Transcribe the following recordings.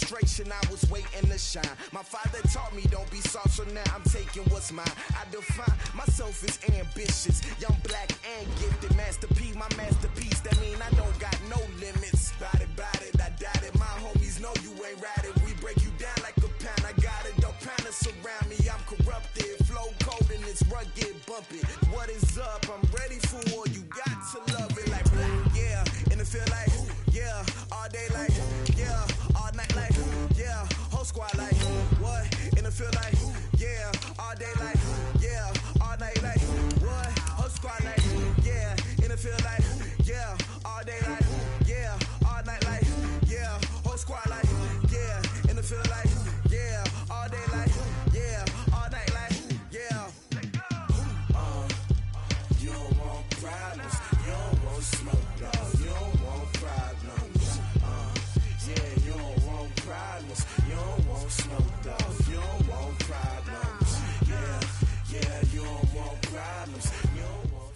frustration, I was waiting to shine. My father taught me don't be soft, so now I'm taking what's mine. I define myself as ambitious, young, black, and gifted. Master P, my masterpiece, that mean I don't got no limits. Bout it, I doubt it. My homies know you ain't ride it. We break you down like a pound. I got it, don't pound us around me. I'm corrupted, flow cold and it's rugged, bumpy. What is up? I'm ready for war. You got to love it like yeah, and it feel like yeah, all day like yeah, all night like yeah, whole squad like what? And it feel like yeah, all day like yeah, all night like what? Whole squad like yeah, and it feel like yeah, all day like yeah, all night like yeah, whole squad like yeah, and it feel like yeah, all day like yeah, all night like yeah. You don't want problems, you don't want smoke, dog. You don't want problems. Yeah, you don't want problems, you don't want smoke, dog. You don't want problems. Yeah, you don't want problems. You don't want.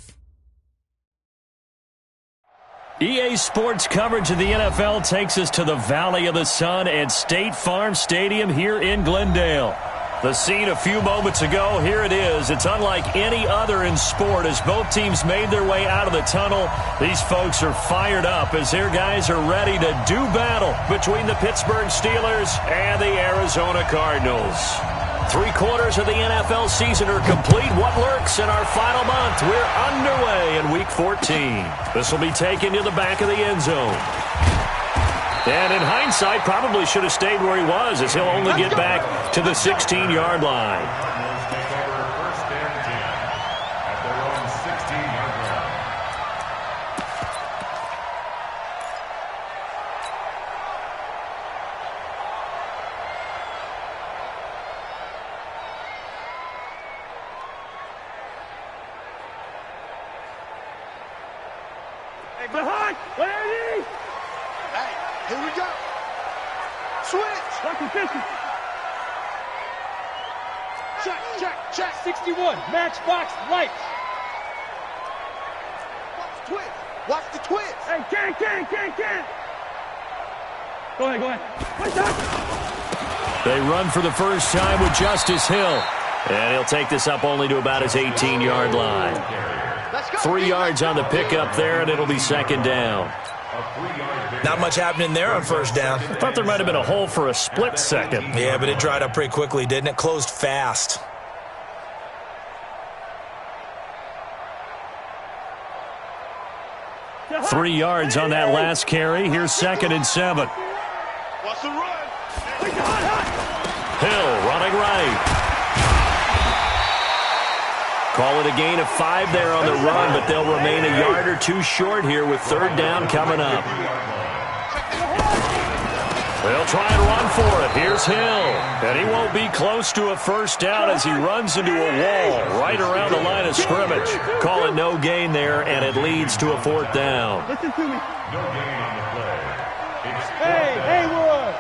EA Sports coverage of the NFL takes us to the Valley of the Sun at State Farm Stadium here in Glendale. The scene a few moments ago, here it is. It's unlike any other in sport as both teams made their way out of the tunnel. These folks are fired up as their guys are ready to do battle between the Pittsburgh Steelers and the Arizona Cardinals. 3/4 of the NFL season are complete. What lurks in our final month? We're underway in Week 14. This will be taken to the back of the end zone. And in hindsight, probably should have stayed where he was as he'll only get back to the 16-yard line. Behind! Ladies! Hey, here we go. Switch! Check. 61, matchbox lights. Watch the twist. Hey, can. Go ahead. What's up? They run for the first time with Justice Hill. And he'll take this up only to about his 18-yard line. 3 yards on the pickup there, and it'll be second down. Not much happening there on first down. I thought there might have been a hole for a split second. Yeah, but it dried up pretty quickly, didn't it? Closed fast. Three yards on that last carry. Here's 2nd and 7. What's the run? Hill running right. Call it a gain of 5 there on the run, but they'll remain a yard or two short here with 3rd down coming up. They'll try and run for it. Here's Hill. And he won't be close to a first down as he runs into a wall right around the line of scrimmage. Call it no gain there, and it leads to a 4th down. Listen to me. Hey, Haywood!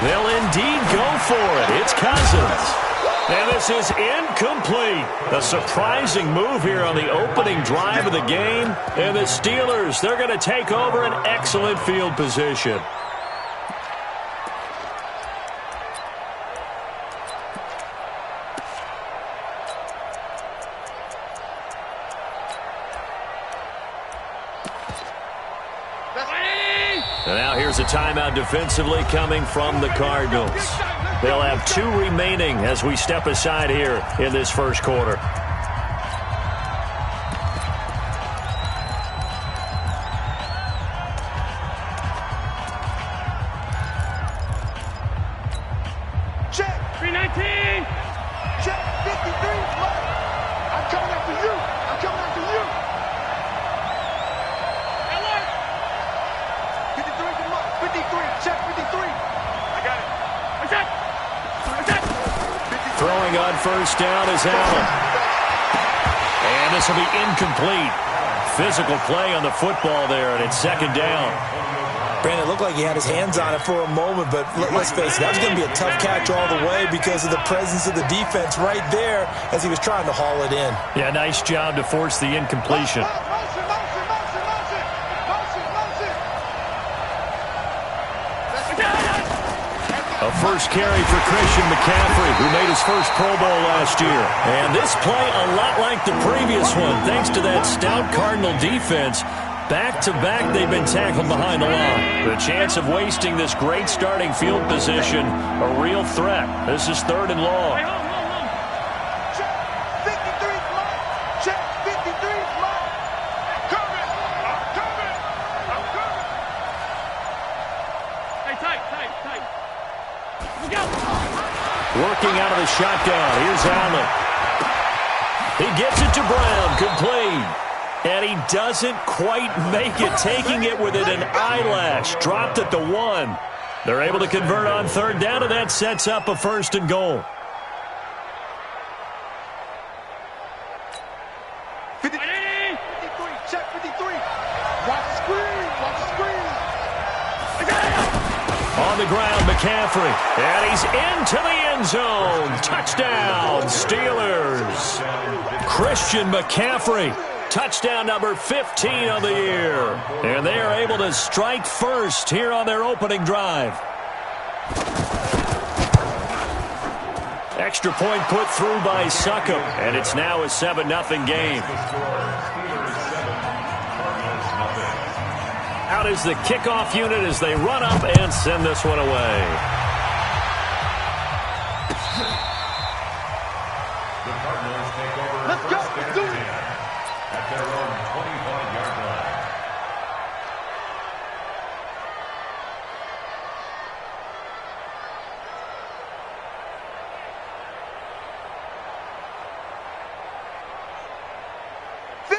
They'll indeed go for it. It's Cousins. And this is incomplete. A surprising move here on the opening drive of the game. And the Steelers, they're going to take over an excellent field position. And now here's a timeout defensively coming from the Cardinals. They'll have 2 remaining as we step aside here in this first quarter. Check. 319! Check. 53. I'm coming after you. Alert! 53 to mark. 53. Check 53. I got it. Throwing on first down is Allen. And this will be incomplete. Physical play on the football there, and it's 2nd down. Brandon, it looked like he had his hands on it for a moment, but let's face it, that was going to be a tough catch all the way because of the presence of the defense right there as he was trying to haul it in. Yeah, nice job to force the incompletion. A first carry for Christian McCaffrey, who made his first Pro Bowl last year. And this play a lot like the previous one, thanks to that stout Cardinal defense. Back-to-back, they've been tackled behind the line. The chance of wasting this great starting field position, a real threat. This is 3rd and long. Check 53's mine. Check 53's mine. Coming. I'm coming. I'm coming. Hey, tight. Look out. Working out of the shotgun. Here's Allen. He gets it to Brown. Complete. And he doesn't quite make it, taking it within an eyelash. Dropped at the 1. They're able to convert on 3rd down, and that sets up a 1st and goal. 53. Check 53. Watch the screen. On the ground, McCaffrey. And he's into the end zone. Touchdown, Steelers. Christian McCaffrey. Touchdown number 15 of the year. And they are able to strike first here on their opening drive. Extra point put through by Succop. And it's now a 7-0 game. Out is the kickoff unit as they run up and send this one away. Let's go. Let's do it. At their own 25-yard line.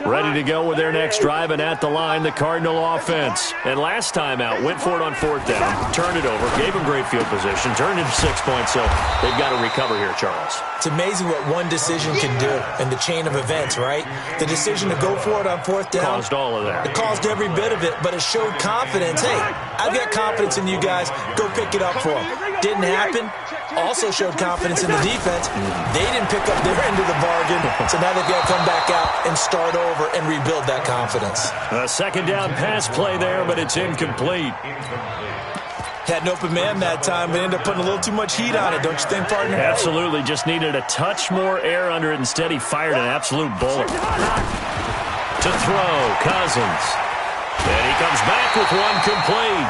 Ready to go with their next drive, and at the line, the Cardinal offense. And last time out, went for it on 4th down, turned it over, gave them great field position, turned it to 6 points, so they've got to recover here, Charles. It's amazing what one decision can do in the chain of events, right? The decision to go for it on 4th down. Caused all of that. It caused every bit of it, but it showed confidence. Hey, I've got confidence in you guys. Go pick it up for them. Didn't happen. Also showed confidence in the defense. They didn't pick up their end of the bargain, so now they've got to come back out and start over and rebuild that confidence. A 2nd down pass play there, but it's incomplete. Had an open man that time, but ended up putting a little too much heat on it, don't you think, partner? Absolutely. Just needed a touch more air under it. Instead, he fired an absolute bullet. To throw, Cousins. And he comes back with one complete.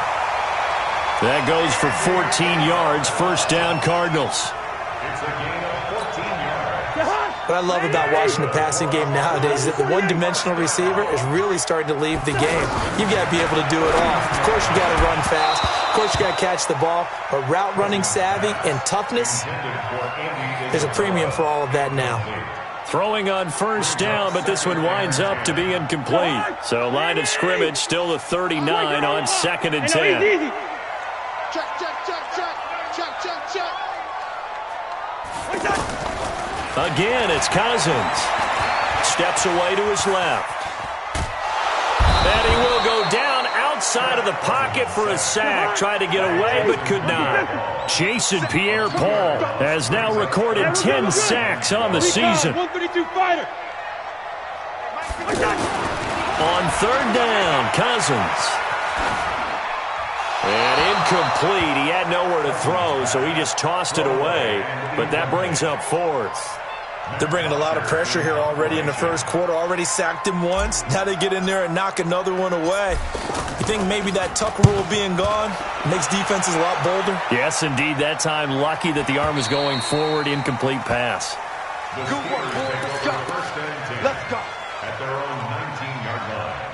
That goes for 14 yards. 1st down, Cardinals. It's a gain of 14 yards. What I love about watching the passing game nowadays is that the one-dimensional receiver is really starting to leave the game. You've got to be able to do it all. Of course, you've got to run fast. Of course, you've got to catch the ball. But route running savvy and toughness, there's a premium for all of that now. Throwing on 1st down, but this one winds up to be incomplete. So line of scrimmage still the 39 on 2nd and 10. Check. Again, it's Cousins. Steps away to his left. And he will go down outside of the pocket for a sack. Tried to get away, but could not. Jason Pierre-Paul has now recorded 10 sacks on the season. 132 fighter. On 3rd down, Cousins. And incomplete. He had nowhere to throw, so he just tossed it away. But that brings up 4th. They're bringing a lot of pressure here already in the 1st quarter. Already sacked him once. Now they get in there and knock another one away. You think maybe that Tucker rule being gone makes defenses a lot bolder? Yes, indeed. That time, lucky that the arm was going forward. Incomplete pass. Good work, boys. Let's go. 1st and 10. Let's go. At their own 19-yard line.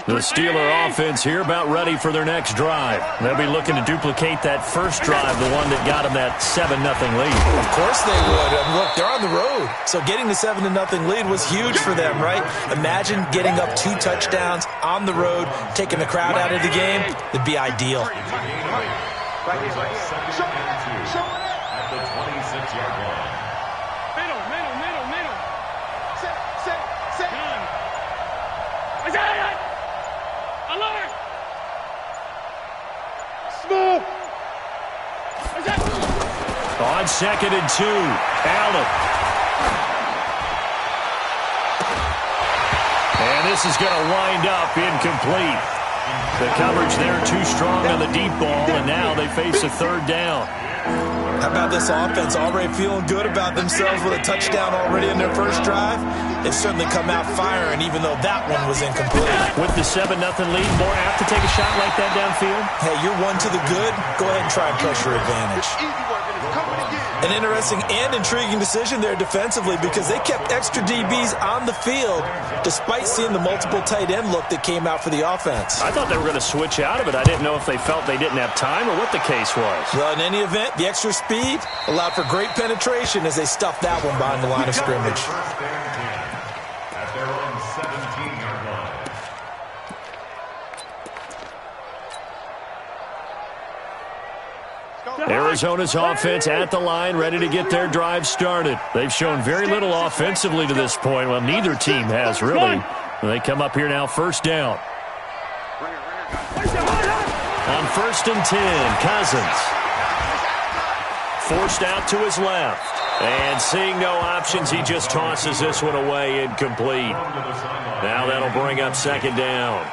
The Steeler offense here about ready for their next drive. They'll be looking to duplicate that first drive, the one that got them that 7-0 lead. Of course they would. Look, they're on the road. So getting the 7-0 lead was huge for them, right? Imagine getting up 2 touchdowns on the road, taking the crowd out of the game. It'd be ideal. Right here. Show it. At the 26-yard line. Middle. Set. Alert. Smooth. On 2nd and 2, Allen. And this is going to wind up incomplete. The coverage there too strong on the deep ball, and now they face a third down. How about this offense already feeling good about themselves with a touchdown already in their first drive? They've certainly come out firing, even though that one was incomplete. With the 7-0 lead, more apt to take a shot like that downfield? Hey, you're one to the good. Go ahead and try and pressure advantage. An interesting and intriguing decision there defensively because they kept extra DBs on the field despite seeing the multiple tight end look that came out for the offense. I thought they were going to switch out of it. I didn't know if they felt they didn't have time or what the case was. Well, in any event, the extra speed allowed for great penetration as they stuffed that one behind the line of scrimmage. At their own 17-yard line. Arizona's offense at the line, ready to get their drive started. They've shown very little offensively to this point. Well, neither team has really. They come up here now, first down. On 1st and 10, Cousins. Forced out to his left. And seeing no options, he just tosses this one away, incomplete. Now that'll bring up second down.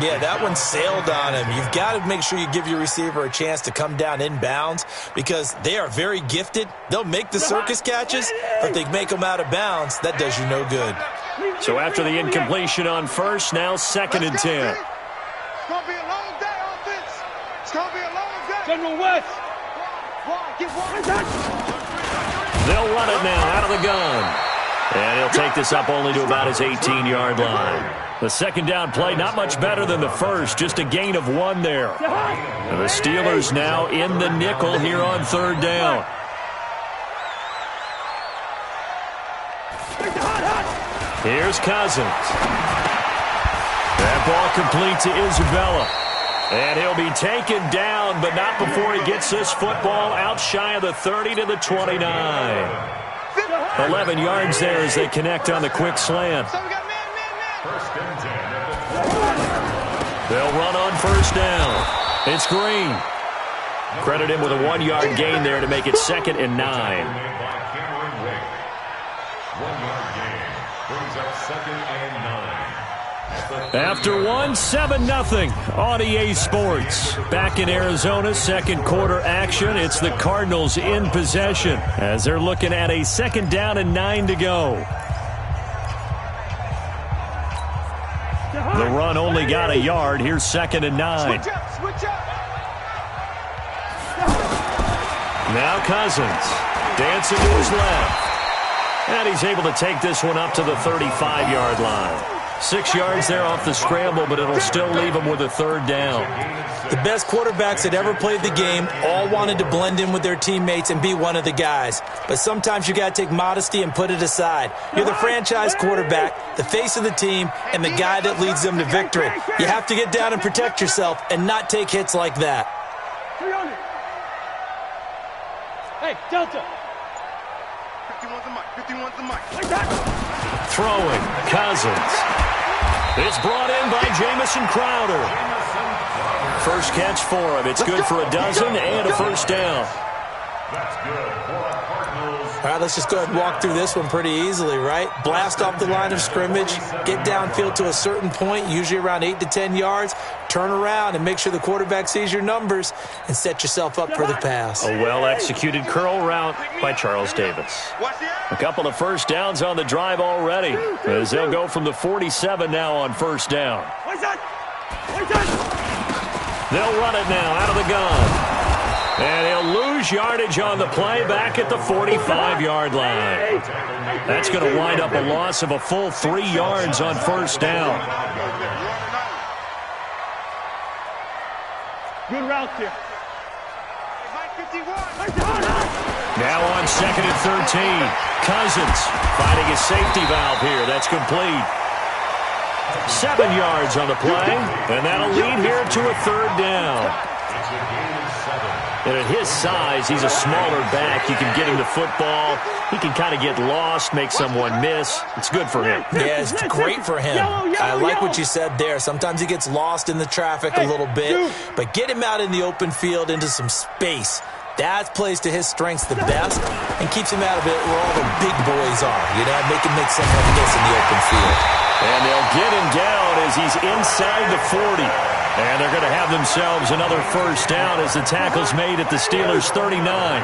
Yeah, that one sailed on him. You've got to make sure you give your receiver a chance to come down inbounds because they are very gifted. They'll make the circus catches, but they make them out of bounds. That does you no good. So after the incompletion on first, now 2nd and 10. It's going to be a long day, offense. It's going to be a long day. General West. They'll run it now out of the gun. And he'll take this up only to about his 18-yard line. The second down play, not much better than the first, just a gain of 1 there. And the Steelers now in the nickel here on third down. Here's Cousins. That ball complete to Isabella. And he'll be taken down, but not before he gets this football out shy of the 30 to the 29. 11 yards there as they connect on the quick slant. They'll run on first down. It's Green. Credit him with a 1-yard gain there to make it 2nd and 9. 1-yard gain brings up 2nd and 9. After 7-0 on EA Sports. Back in Arizona, second quarter action. It's the Cardinals in possession as they're looking at a 2nd down and 9 to go. The run only got a yard. Here's 2nd and 9. Now Cousins dancing to his left. And he's able to take this one up to the 35-yard line. 6 yards there off the scramble, but it'll still leave him with a third down. The best quarterbacks that ever played the game all wanted to blend in with their teammates and be one of the guys. But sometimes you got to take modesty and put it aside. You're the franchise quarterback, the face of the team, and the guy that leads them to victory. You have to get down and protect yourself and not take hits like that. 300. Hey, Delta. 51's the mic. 51's the mic. Throwing, Cousins. It's brought in by Jamison Crowder. First catch for him. It's good for a dozen and a first down. That's good for the Cardinals. All right, let's just go ahead and walk through this one pretty easily, right? Blast off the line of scrimmage, get downfield to a certain point, usually around 8 to 10 yards, turn around and make sure the quarterback sees your numbers and set yourself up for the pass. A well-executed curl route by Charles Davis. A couple of first downs on the drive already as they'll go from the 47 now on first down. They'll run it now out of the gun. And he'll lose yardage on the play back at the 45-yard line. That's going to wind up a loss of a full 3 yards on first down. Good route there. Now on 2nd and 13. Cousins finding his safety valve here. That's complete. 7 yards on the play. And that'll lead here to a third down. And at his size, he's a smaller back. You can get him the football. He can kind of get lost, make someone miss. It's good for him. Yeah, it's great for him. I like what you said there. Sometimes he gets lost in the traffic a little bit. But get him out in the open field into some space. That plays to his strengths the best and keeps him out of it where all the big boys are. You know, make him make someone miss in the open field. And they'll get him down as he's inside the 40. And they're going to have themselves another first down as the tackle's made at the Steelers' 39.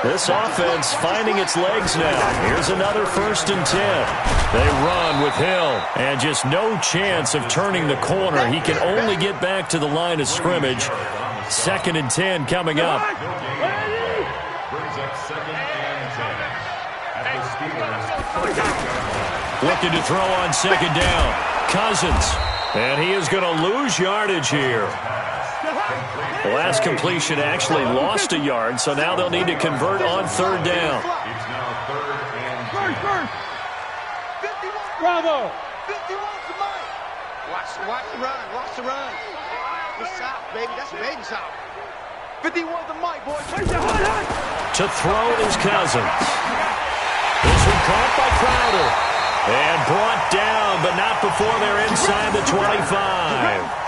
This offense finding its legs now. Here's another 1st and 10. They run with Hill. And just no chance of turning the corner. He can only get back to the line of scrimmage. 2nd and 10 coming up. Brings up 2nd and 10. At the Steelers. Looking to throw on 2nd down. Cousins. And he is going to lose yardage here. The last completion actually lost a yard, so now they'll need to convert on 3rd down. It's now 3rd and 10. Bravo. 51 to Mike. Watch the run. Watch the run. It's south, baby. That's baby south. 51 to Mike, boys. To throw is Cousins. This one caught by Crowder. And brought down, but not before they're inside the 25.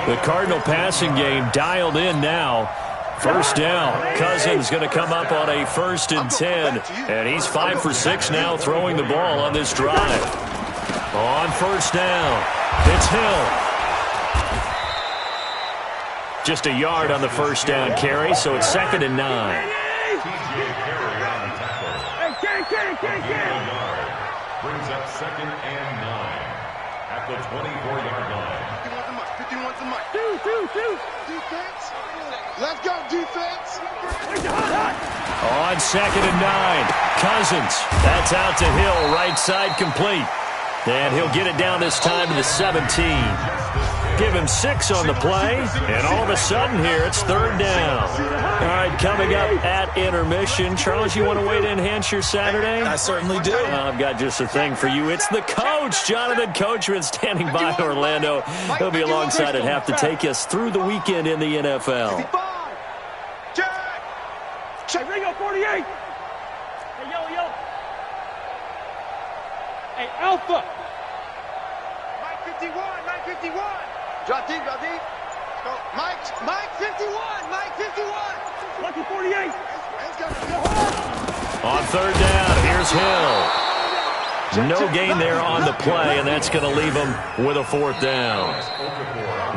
The Cardinal passing game dialed in now. 1st down. Cousins going to come up on a 1st and 10. And he's 5 for 6 now throwing the ball on this drive. On 1st down, it's Hill. Just a yard on the 1st down carry, so it's 2nd and 9. Brings up 2nd and 9 at the 24-yard line. 51 to Mike. 2. Defense. Let's go, defense. On 2nd and 9, Cousins. That's out to Hill, right side complete. And he'll get it down this time to the 17. Give him 6 on the play, and all of a sudden here it's 3rd down. All right, coming up at intermission. Charles, you want to wait to enhance your Saturday? I certainly do. I've got just a thing for you. It's the coach, Jonathan Coachman, standing by Orlando. He'll be alongside at half to take us through the weekend in the NFL. Check. Ringo 48. Hey, yo. Hey, Alpha. Mike 51. Drop deep. Let's go. Mike 51. Mike 51. Lucky 48. On 3rd down, here's Hill. No gain there on the play, and that's going to leave them with a 4th down.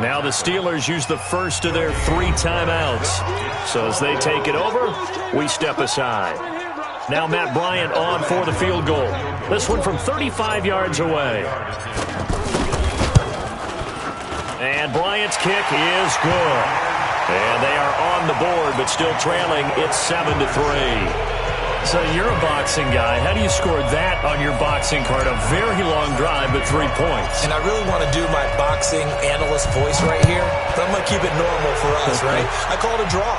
Now the Steelers use the first of their 3 timeouts. So as they take it over, we step aside. Now Matt Bryant on for the field goal. This one from 35 yards away. And Bryant's kick is good. And they are on the board, but still trailing. It's 7-3. So you're a boxing guy. How do you score that on your boxing card? A very long drive, but 3 points. And I really want to do my boxing analyst voice right here, but I'm going to keep it normal for us, right? I call it a draw.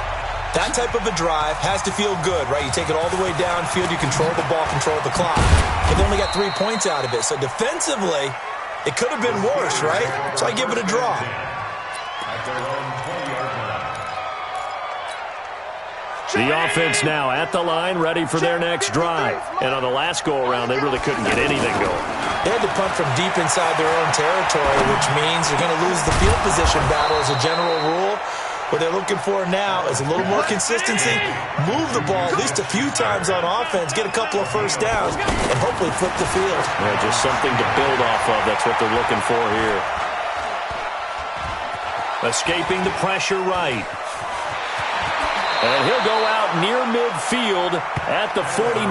That type of a drive has to feel good, right? You take it all the way downfield, you control the ball, control the clock. They've only got 3 points out of it. So defensively, it could have been worse, right? So I give it a draw. The offense now at the line, ready for their next drive. And on the last go-around, they really couldn't get anything going. They had to punt from deep inside their own territory, which means they're going to lose the field position battle as a general rule. What they're looking for now is a little more consistency, move the ball at least a few times on offense, get a couple of first downs, and hopefully flip the field. Yeah, just something to build off of. That's what they're looking for here. Escaping the pressure right. And he'll go out near midfield at the 49.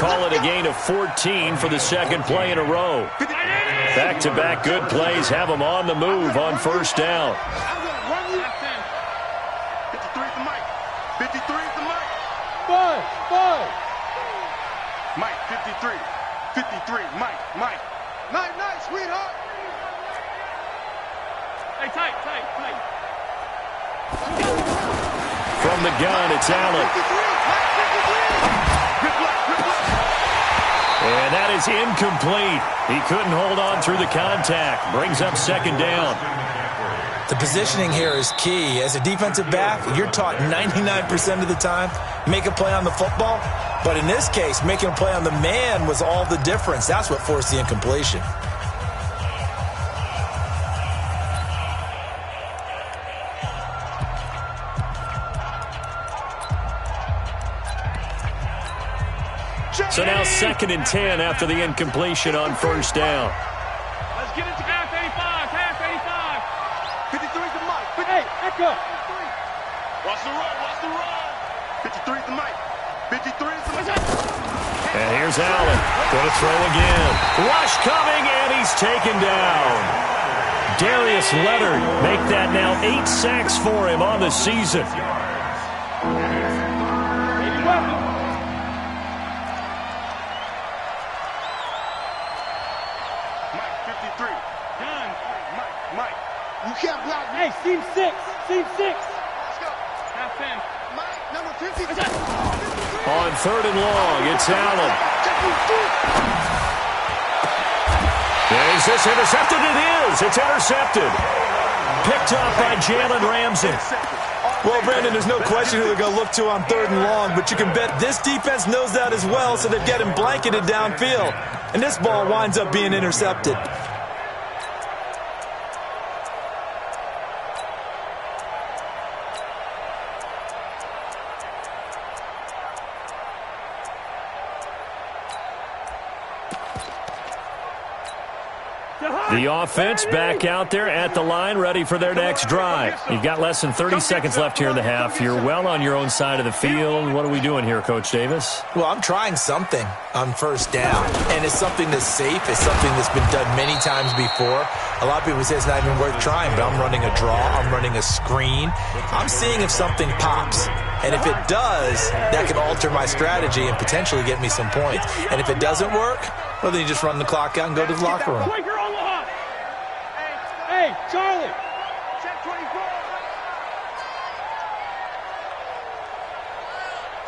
Call it a gain of 14 for the 2nd play in a row. Back-to-back good plays have them on the move on 1st down. 53 to Mike. 53 to Mike. Five. Mike 53. 53. Mike. Night, sweetheart. Hey, tight. From the gun, it's Allen. And that is incomplete. He couldn't hold on through the contact. Brings up 2nd down. The positioning here is key. As a defensive back, you're taught 99% of the time, make a play on the football. But in this case, making a play on the man was all the difference. That's what forced the incompletion. So now 2nd and 10 after the incompletion on 1st down. Let's get it to half 85. Mike. Hey, Echo. Watch the run. Watch the run. 53 is the Mike. 53 is the Mike. And here's Allen. Going to throw again. Rush coming, and he's taken down. Darius Leonard make that now 8 sacks for him on the season. Mike, 53. Done. Mike. You can't block me. Hey, seam 6. Seam 6. Let's go. Half 10. Mike, number 50. On 3rd and long, it's Allen. Is this intercepted? It is. It's intercepted. Picked up by Jalen Ramsey. Well, Brandon, there's no question who they're going to look to on 3rd and long, but you can bet this defense knows that as well, so they've got him blanketed downfield. And this ball winds up being intercepted. The offense back out there at the line, ready for their next drive. You've got less than 30 seconds left here in the half. You're well on your own side of the field. What are we doing here, Coach Davis? Well, I'm trying something on 1st down, and it's something that's safe. It's something that's been done many times before. A lot of people say it's not even worth trying, but I'm running a draw. I'm running a screen. I'm seeing if something pops. And if it does, that can alter my strategy and potentially get me some points. And if it doesn't work, well, then you just run the clock out and go to the locker room. Hey, Charlie. Check 24.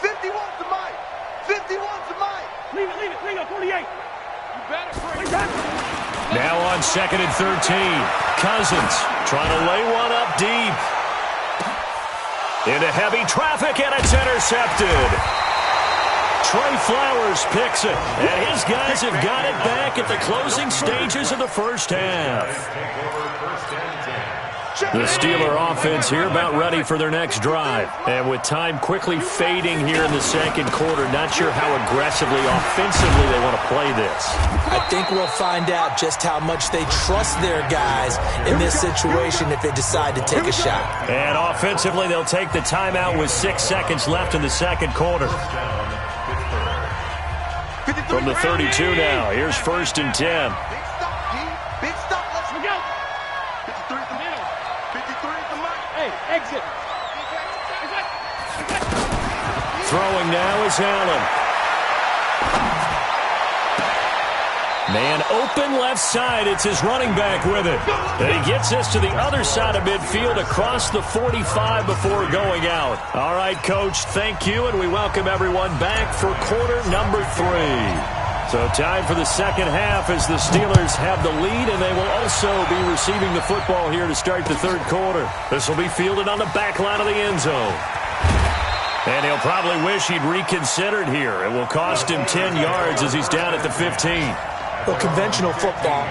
51's the Mike. 51's the Mike. Leave it. 48. You better bring it. Now on 2nd and 13. Cousins trying to lay one up deep. Into heavy traffic, and it's intercepted. Trey Flowers picks it, and his guys have got it back at the closing stages of the first half. The Steeler offense here about ready for their next drive. And with time quickly fading here in the 2nd quarter, not sure how aggressively, offensively they want to play this. I think we'll find out just how much they trust their guys in this situation if they decide to take a shot. And offensively, they'll take the timeout with 6 seconds left in the 2nd quarter. From the 32 now, here's 1st and 10. Big stop, let's go. 53 is the middle. 53 is the Mike. Hey, exit. Throwing now is Allen. Man open left side. It's his running back with it. And he gets this to the other side of midfield across the 45 before going out. All right, Coach, thank you, and we welcome everyone back for quarter number 3. So time for the 2nd half as the Steelers have the lead, and they will also be receiving the football here to start the 3rd quarter. This will be fielded on the back line of the end zone. And he'll probably wish he'd reconsidered here. It will cost him 10 yards as he's down at the 15. Well, conventional football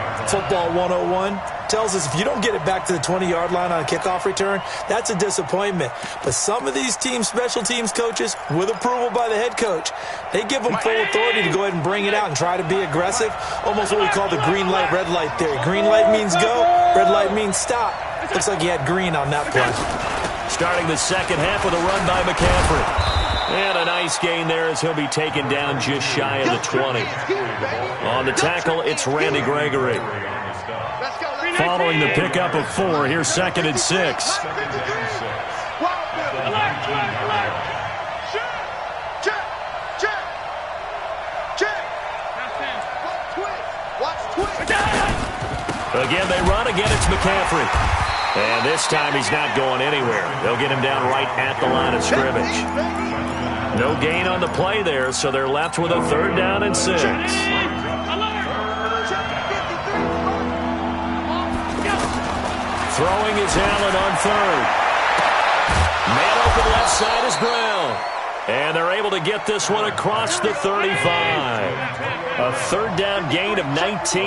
101, tells us if you don't get it back to the 20-yard line on a kickoff return, that's a disappointment. But some of these team special teams coaches, with approval by the head coach, they give them full authority to go ahead and bring it out and try to be aggressive, almost what we call the green light, red light theory. Green light means go, red light means stop. Looks like he had green on that play. Starting the 2nd half with a run by McCaffrey. And a nice gain there as he'll be taken down just shy of the 20. On the tackle, it's Randy Gregory. Following the pickup of 4, here's 2nd and 6. Again, they run. Again, it's McCaffrey. And this time he's not going anywhere. They'll get him down right at the line of scrimmage. No gain on the play there, so they're left with a 3rd down and 6. Throwing is Allen on 3rd. Man open left side is Brown. And they're able to get this one across the 35. A 3rd down gain of 19.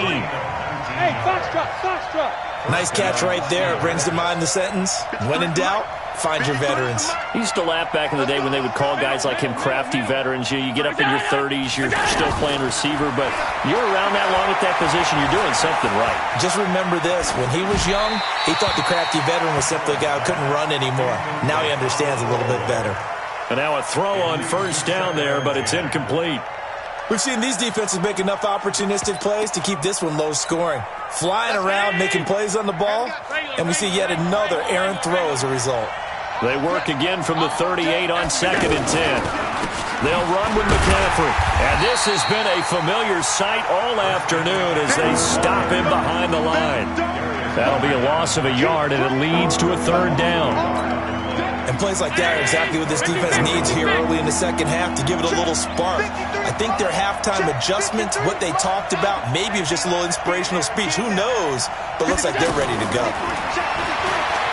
Hey, Foxtrot. Nice catch right there. Brings to mind the sentence, when in doubt, find your veterans. He used to laugh back in the day when they would call guys like him crafty veterans. You get up in your 30s, you're still playing receiver, but you're around that long at that position, you're doing something right. Just remember this. When he was young, he thought the crafty veteran was simply a guy who couldn't run anymore. Now he understands a little bit better. And now a throw on first down there, but it's incomplete. We've seen these defenses make enough opportunistic plays to keep this one low scoring. Flying around, making plays on the ball, and we see yet another errant throw as a result. They work again from the 38 on 2nd and 10. They'll run with McCaffrey. And this has been a familiar sight all afternoon as they stop him behind the line. That'll be a loss of a yard, and it leads to a 3rd down. And plays like that are exactly what this defense needs here early in the second half to give it a little spark. I think their halftime adjustments, what they talked about, maybe it was just a little inspirational speech. Who knows? But looks like they're ready to go.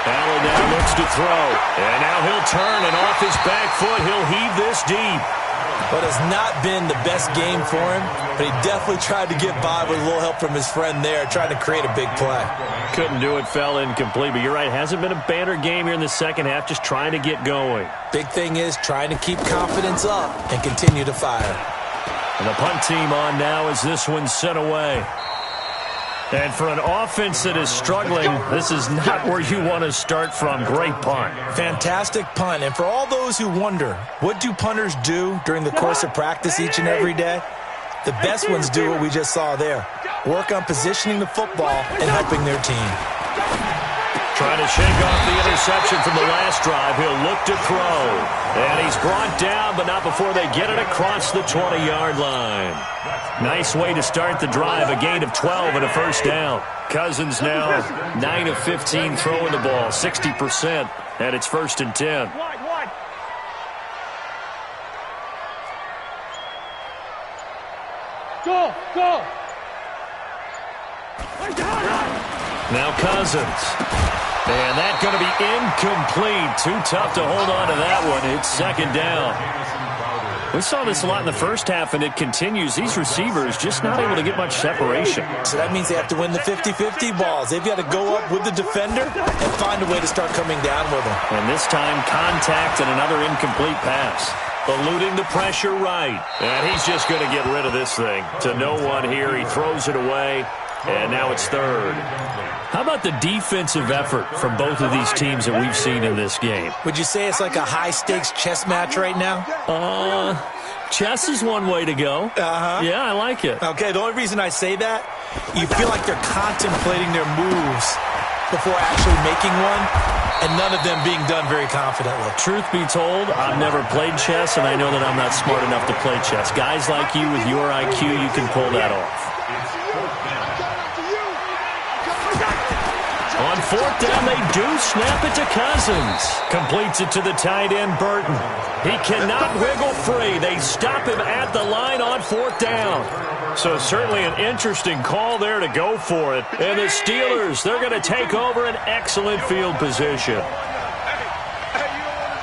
Allen now looks to throw. And now he'll turn, and off his back foot, he'll heave this deep. But it's not been the best game for him, but he definitely tried to get by with a little help from his friend there, trying to create a big play. Couldn't do it, fell incomplete, but you're right, hasn't been a banner game here in the second half, just trying to get going. Big thing is trying to keep confidence up and continue to fire. And the punt team on now as this one's sent away. And for an offense that is struggling, this is not where you want to start from. Great punt. Fantastic punt. And for all those who wonder, what do punters do during the course of practice each and every day? The best ones do what we just saw there. Work on positioning the football and helping their team. Trying to shake off the interception from the last drive. He'll look to throw. And he's brought down, but not before they get it across the 20-yard line. Nice way to start the drive. A gain of 12 and a first down. Cousins now 9 of 15 throwing the ball, 60%. And it's 1st and 10. Go, go. Now Cousins. And that's going to be incomplete. Too tough to hold on to that one. It's 2nd down. We saw this a lot in the first half, and it continues. These receivers just not able to get much separation. So that means they have to win the 50-50 balls. They've got to go up with the defender and find a way to start coming down with them. And this time, contact and another incomplete pass. Eluding the pressure right. And he's just going to get rid of this thing. To no one here. He throws it away. And now it's 3rd. How about the defensive effort from both of these teams that we've seen in this game? Would you say it's like a high-stakes chess match right now? Chess is one way to go. Yeah, I like it. Okay, the only reason I say that, you feel like they're contemplating their moves before actually making one, and none of them being done very confidently. Truth be told, I've never played chess, and I know that I'm not smart enough to play chess. Guys like you with your IQ, you can pull that off. On 4th down, they do snap it to Cousins. Completes it to the tight end, Burton. He cannot wiggle free. They stop him at the line on 4th down. So certainly an interesting call there to go for it. And the Steelers, they're going to take over an excellent field position.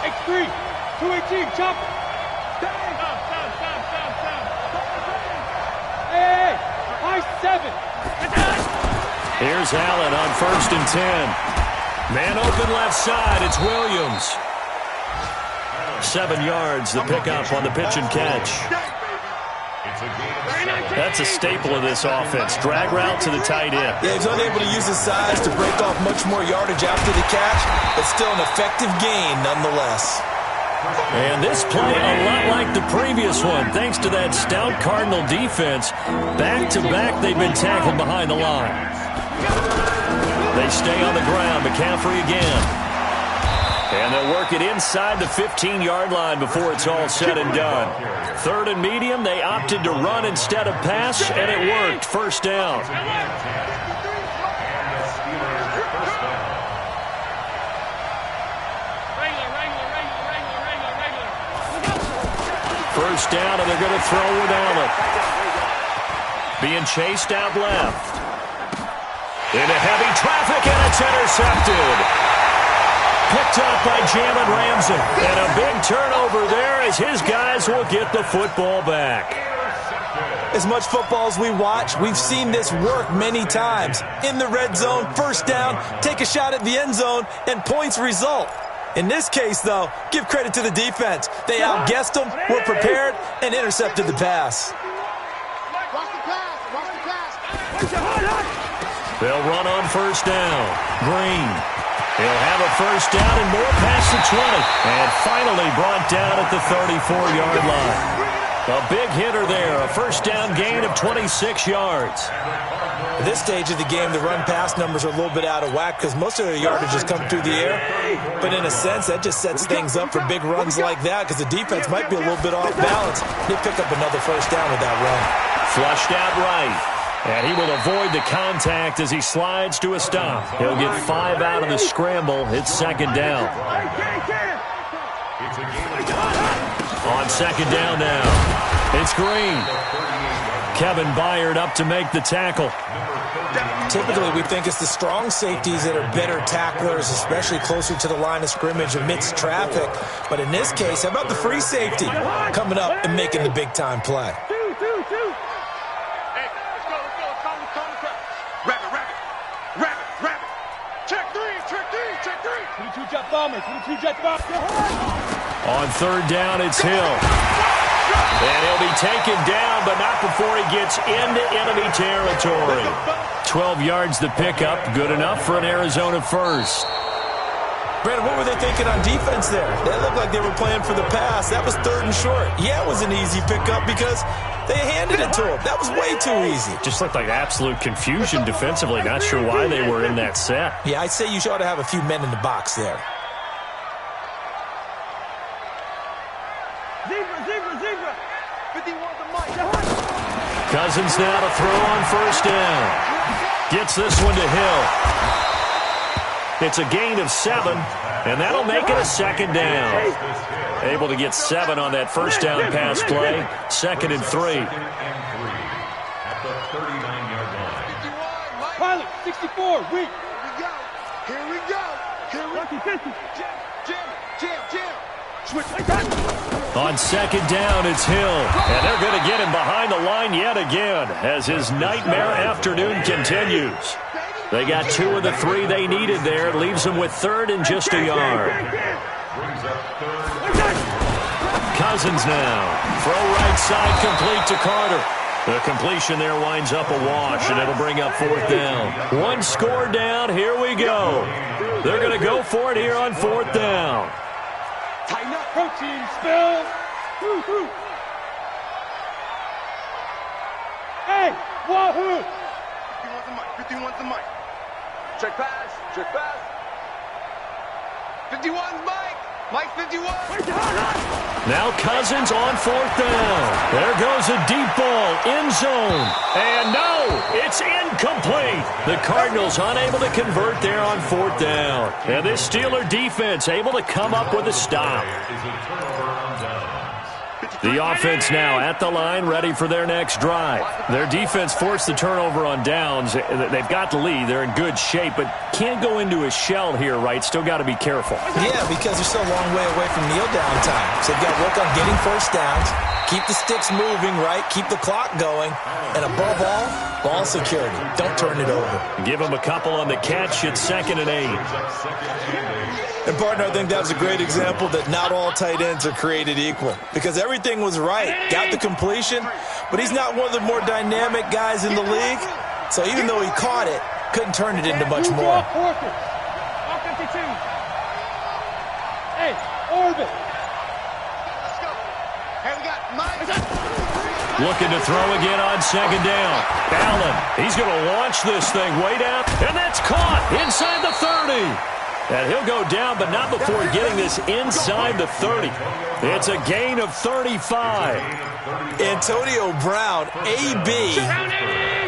X3, 218, chop. Hey, I-7. Here's Allen on 1st and 10. Man open left side. It's Williams. 7 yards, the pickup on the pitch and catch. That's a staple of this offense. Drag route to the tight end. Yeah, he's unable to use his size to break off much more yardage after the catch, but still an effective gain nonetheless. And this play a lot like the previous one, thanks to that stout Cardinal defense. Back-to-back, they've been tackled behind the line. They stay on the ground. McCaffrey again. And they'll work it inside the 15-yard line before it's all said and done. 3rd and medium, they opted to run instead of pass, and it worked. 1st down. First down, and they're going to throw with Allen. Being chased out left. Into heavy traffic, and it's intercepted. Picked up by Jalen Ramsey. And a big turnover there as his guys will get the football back. As much football as we watch, we've seen this work many times. In the red zone, first down, take a shot at the end zone, and points result. In this case, though, give credit to the defense. They outguessed them, were prepared, and intercepted the pass. They'll run on first down. Green. He'll have a first down and more past the 20. And finally brought down at the 34-yard line. A big hitter there. A first down gain of 26 yards. At this stage of the game, the run-pass numbers are a little bit out of whack because most of their yardage has come through the air. But in a sense, that just sets things up for big runs like that because the defense might be a little bit off balance. They pick up another first down with that run. Flushed out right. And he will avoid the contact as he slides to a stop. He'll get 5 out of the scramble. It's second down. On second down now, it's Green. Kevin Byard up to make the tackle. Typically, we think it's the strong safeties that are better tacklers, especially closer to the line of scrimmage amidst traffic. But in this case, how about the free safety coming up and making the big-time play? On third down, it's Hill. And he'll be taken down, but not before he gets into enemy territory. 12 yards the pickup, good enough for an Arizona first. Brandon, what were they thinking on defense there? They looked like they were playing for the pass. That was third and short. Yeah, it was an easy pickup because they handed it to him. That was way too easy. Just looked like absolute confusion defensively. Not sure why they were in that set. Yeah, I'd say you ought to have a few men in the box there. Zebra. 51 the mic. Cousins now to throw on first down. Gets this one to Hill. It's a gain of 7, and that'll make it a second down. Able to get 7 on that first down pass play. Second and 3. At the 39-yard line. Pilot, 64, weak. Here we go. Lucky 50. Jam. Switch. On second down, it's Hill. And they're going to get him behind the line yet again as his nightmare afternoon continues. They got 2 of the 3 they needed there. Leaves them with third and just a yard. Cousins now. Throw right side complete to Carter. The completion there winds up a wash, and it'll bring up fourth down. 1 score down. Here we go. They're going to go for it here on fourth down. Tighten up, protein spill. Woo. Hey, wahoo. 51's the mic. Check pass. 51's Mike. Mike 51. Now Cousins on fourth down. There goes a deep ball, end zone. And no, it's incomplete. The Cardinals unable to convert there on fourth down. And this Steeler defense able to come up with a stop. The offense now at the line, ready for their next drive. Their defense forced the turnover on downs. They've got the lead. They're in good shape, but can't go into a shell here, right? Still got to be careful. Yeah, because they're still a long way away from kneel down time. So they've got to work on getting first downs, keep the sticks moving, right? Keep the clock going. And above all, ball security. Don't turn it over. Give them a couple on the catch. It's 2nd and 8. And, partner, I think that was a great example that not all tight ends are created equal because everything was right. Got the completion, but he's not one of the more dynamic guys in the league. So even though he caught it, couldn't turn it into much more. Hey, orbit. Let's go. Hey, we got Mike. Looking to throw again on second down. Allen, he's going to launch this thing way down, and that's caught inside the 30. And he'll go down, but not before getting this inside the 30. It's a gain of 35. Antonio Brown, AB,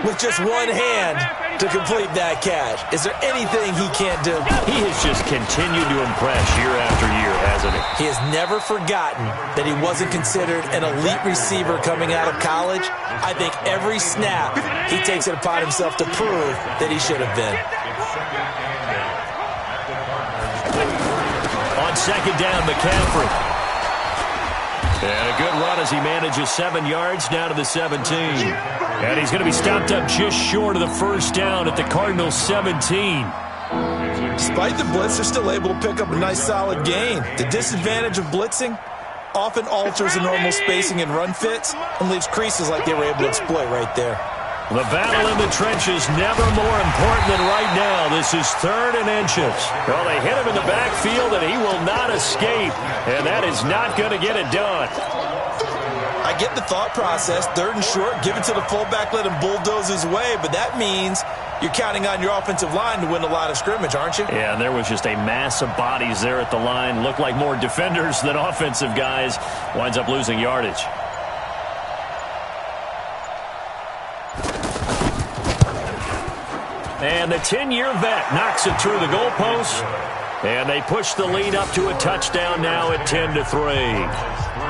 with just one hand to complete that catch. Is there anything he can't do? He has just continued to impress year after year, hasn't he? He has never forgotten that he wasn't considered an elite receiver coming out of college. I think every snap he takes it upon himself to prove that he should have been. On second down, McCaffrey. And a good run as he manages 7 yards down to the 17. And he's going to be stopped up just short of the first down at the Cardinals' 17. Despite the blitz, they're still able to pick up a nice solid gain. The disadvantage of blitzing often alters the normal spacing and run fits and leaves creases like they were able to exploit right there. The battle in the trenches never more important than right now. This is 3rd and inches. Well, they hit him in the backfield, and he will not escape. And that is not going to get it done. I get the thought process. 3rd and short, give it to the fullback, let him bulldoze his way. But that means you're counting on your offensive line to win a lot of scrimmage, aren't you? Yeah, and there was just a mass of bodies there at the line. Looked like more defenders than offensive guys. Winds up losing yardage. And the 10-year vet knocks it through the goalpost. And they push the lead up to a touchdown now at 10-3.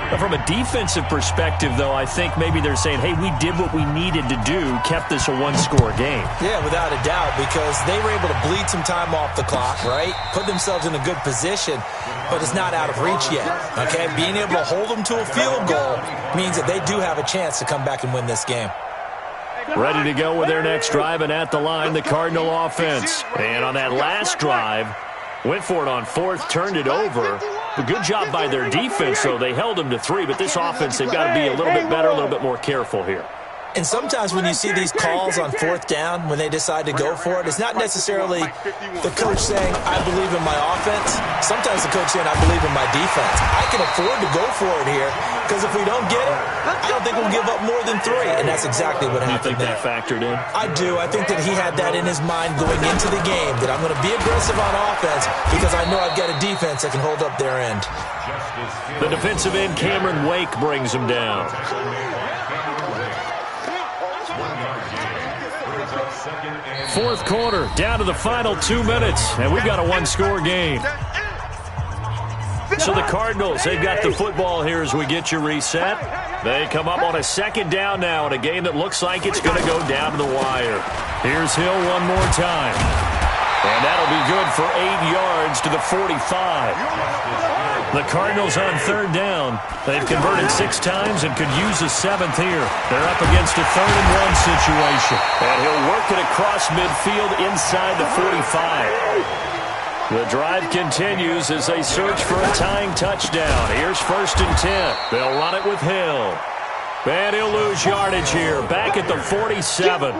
But from a defensive perspective, though, I think maybe they're saying, hey, we did what we needed to do, kept this a one-score game. Yeah, without a doubt, because they were able to bleed some time off the clock, right? Put themselves in a good position, but it's not out of reach yet, okay? Being able to hold them to a field goal means that they do have a chance to come back and win this game. Ready to go with their next drive, and at the line, the Cardinal offense. And on that last drive, went for it on 4th, turned it over. A good job by their defense, though. They held them to 3, but this offense, they've got to be a little bit better, a little bit more careful here. And sometimes when you see these calls on 4th down, when they decide to go for it, it's not necessarily the coach saying, I believe in my offense. Sometimes the coach saying, I believe in my defense. I can afford to go for it here, because if we don't get it, I don't think we'll give up more than 3. And that's exactly what happened there. You think that factored in? I do. I think that he had that in his mind going into the game, that I'm going to be aggressive on offense because I know I've got a defense that can hold up their end. The defensive end, Cameron Wake, brings him down. 4th quarter, down to the final 2 minutes, and we've got a one-score game. So the Cardinals, they've got the football here as we get you reset. They come up on a 2nd down now in a game that looks like it's going to go down to the wire. Here's Hill one more time. And that'll be good for 8 yards to the 45. The Cardinals on 3rd down. They've converted 6 times and could use a 7th here. They're up against a 3rd and 1 situation. And he'll work it across midfield inside the 45. The drive continues as they search for a tying touchdown. Here's 1st and 10. They'll run it with Hill. And he'll lose yardage here. Back at the 47.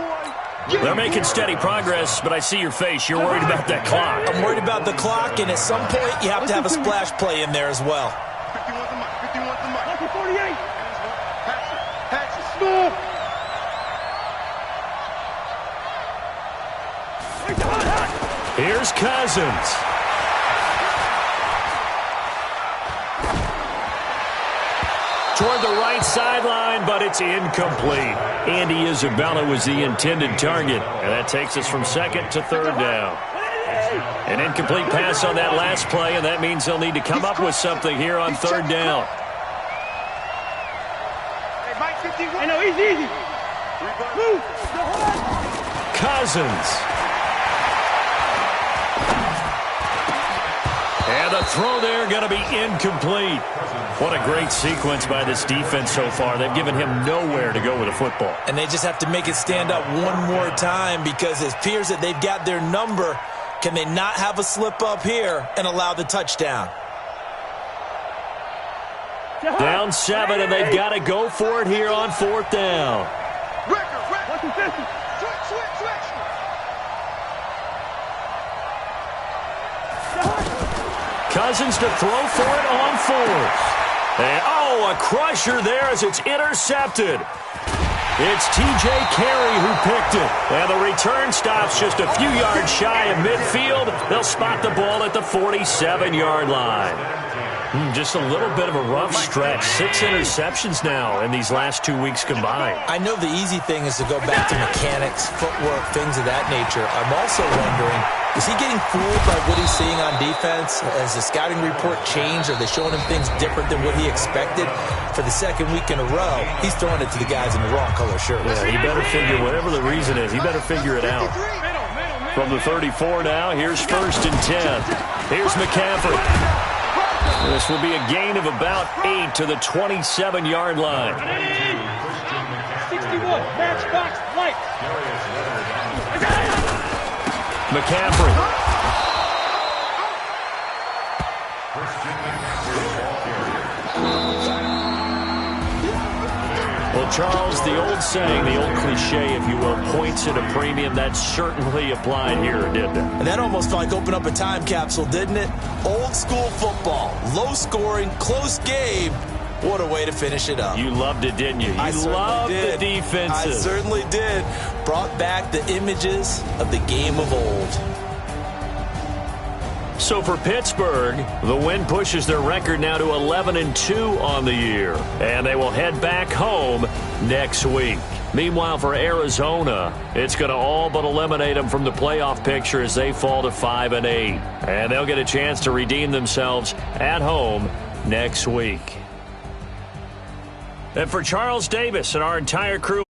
They're making steady progress, but I see your face. You're worried about that clock. I'm worried about the clock, and at some point, you have to have a splash play in there as well. 48. Here's Cousins. Toward the right sideline, but it's incomplete. Andy Isabella was the intended target, and that takes us from 2nd to 3rd down. An incomplete pass on that last play, and that means they'll need to come up with something here on 3rd down. I know, easy. Move. Cousins. And the throw there going to be incomplete. What a great sequence by this defense so far. They've given him nowhere to go with the football. And they just have to make it stand up one more time because it appears that they've got their number. Can they not have a slip up here and allow the touchdown? Down 7, and they've got to go for it here on 4th down. Cousins to throw for it on 4th. And, a crusher there as it's intercepted. It's T.J. Carey who picked it. And the return stops just a few yards shy of midfield. They'll spot the ball at the 47-yard line. Just a little bit of a rough stretch. 6 interceptions now in these last 2 weeks combined. I know the easy thing is to go back to mechanics, footwork, things of that nature. I'm also wondering, is he getting fooled by what he's seeing on defense? Has the scouting report changed? Are they showing him things different than what he expected? For the 2nd week in a row, he's throwing it to the guys in the wrong color shirts. Yeah, he better figure, whatever the reason is, he better figure it out. From the 34 now, here's 1st and 10. Here's McCaffrey. This will be a gain of about 8 to the 27-yard line. 61, matchbox, light. McCaffrey. Well, Charles, the old saying, the old cliche, if you will, points at a premium, that certainly applied here, didn't it? And that almost felt like opened up a time capsule, didn't it? Old school football, low scoring, close game. What a way to finish it up. You loved it, didn't you? You loved the defenses. I certainly did. Brought back the images of the game of old. So for Pittsburgh, the win pushes their record now to 11-2 on the year. And they will head back home next week. Meanwhile, for Arizona, it's going to all but eliminate them from the playoff picture as they fall to 5-8. And they'll get a chance to redeem themselves at home next week. And for Charles Davis and our entire crew,